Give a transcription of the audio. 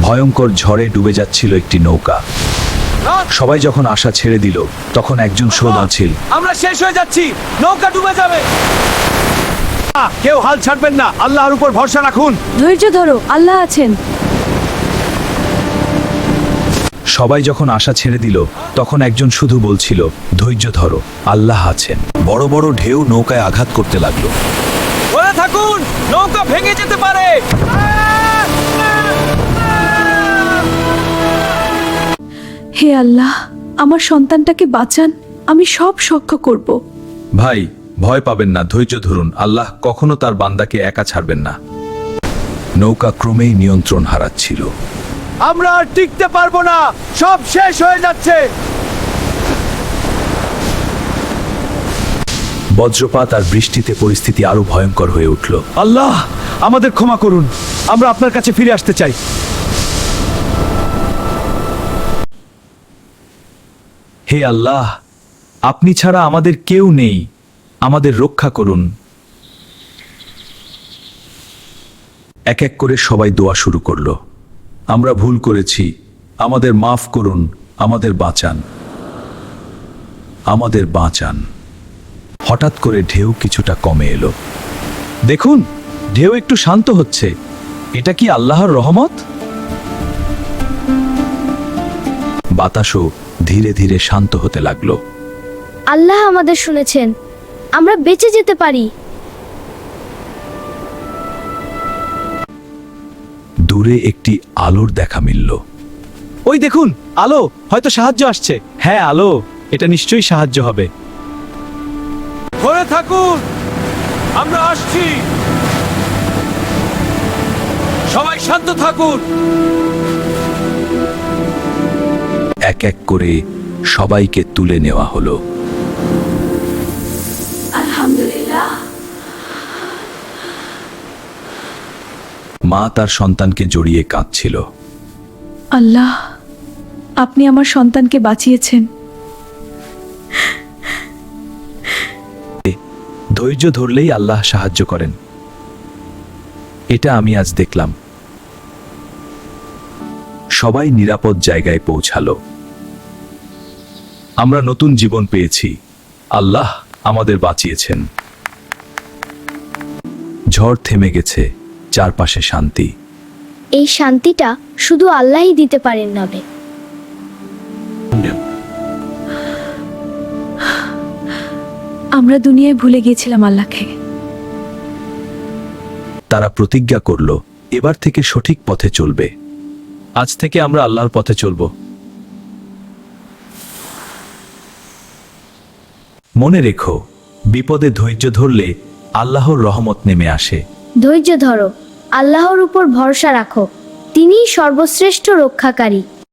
ভয়ঙ্কর ঝড়ে ডুবে যাচ্ছিল একটি নৌকা। সবাই যখন আশা ছেড়ে দিল, তখন একজন সোদা ছিল। আমরা শেষ হয়ে যাচ্ছি, নৌকা ডুবে যাবে। কেউ হাল ছাড়বেন না, আল্লাহর উপর ভরসা রাখুন। ধৈর্য ধরো, আল্লাহ আছেন। সবাই যখন আশা ছেড়ে দিল, তখন একজন শুধু বলছিল, ধৈর্য ধরো, আল্লাহ আছেন। বড় বড় ঢেউ নৌকায় আঘাত করতে লাগলো। ধরে থাকুন, নৌকা ভেঙে যেতে পারে। হে আল্লাহ, আমার সন্তানটাকে বাঁচান, আমি সব সখ্য করব। ভাই, ভয় পাবেন না, ধৈর্য ধরুন, আল্লাহ কখনো তার বান্দাকে একা ছাড়বেন না। নৌকা ক্রমেই নিয়ন্ত্রণ হারাচ্ছিল। আমরা আর টিকতে পারবো না, সব শেষ হয়ে যাচ্ছে। বজ্রপাত আর বৃষ্টিতে পরিস্থিতি আরো ভয়ঙ্কর হয়ে উঠল। আল্লাহ, আমাদের ক্ষমা করুন, আমরা আপনার কাছে ফিরে আসতে চাই। হে আল্লাহ, আপনি ছাড়া আমাদের কেউ নেই, আমাদের রক্ষা করুন। এক এক করে সবাই দোয়া শুরু করলো। আমরা ভুল করেছি, আমাদের মাফ করুন, আমাদের বাঁচান, আমাদের বাঁচান। হঠাৎ করে ঢেউ কিছুটা কমে এলো। দেখুন, ঢেউ একটু শান্ত হচ্ছে। এটা কি আল্লাহর রহমত? বাতাসও ধীরে ধীরে শান্ত হতে লাগলো। আল্লাহ আমাদের শুনেছেন, আমরা বেঁচে যেতে পারি। দূরে একটি আলোর দেখা মিলল। ওই দেখুন, আলো, হয়তো সাহায্য আসছে। হ্যাঁ, আলো, এটা নিশ্চয়ই সাহায্য হবে। ধরে থাকুন, আমরা আসছি। সবাই শান্ত থাকুন। এক এক করে সবাইকে তুলে নেওয়া হলো। আলহামদুলিল্লাহ। মা তার সন্তানকে জড়িয়ে কাঁদছিল। আল্লাহ, আপনি আমার সন্তানকে বাঁচিয়েছেন। ধৈর্য ধরলেই আল্লাহ সাহায্য করেন। এটা আমি আজ দেখলাম। সবাই নিরাপদ জায়গায় পৌঁছালো। আমরা নতুন জীবন পেয়েছি। আল্লাহ আমাদের বাঁচিয়েছেন। ঝড় থেমে গেছে, চারপাশে শান্তি। এই শান্তিটা শুধু আল্লাহই দিতে পারেন নবে। আমরা দুনিয়ায় ভুলে গিয়েছিলাম আল্লাহকে। তারা প্রতিজ্ঞা করল, এবার থেকে সঠিক পথে চলবে। আজ থেকে আমরা আল্লাহর পথে চলব। মনে রেখো, বিপদে ধৈর্য ধরলে আল্লাহর রহমত নেমে আসে। ধৈর্য ধরো, আল্লাহর উপর ভরসা রাখো, তিনিই সর্বশ্রেষ্ঠ রক্ষাকারী।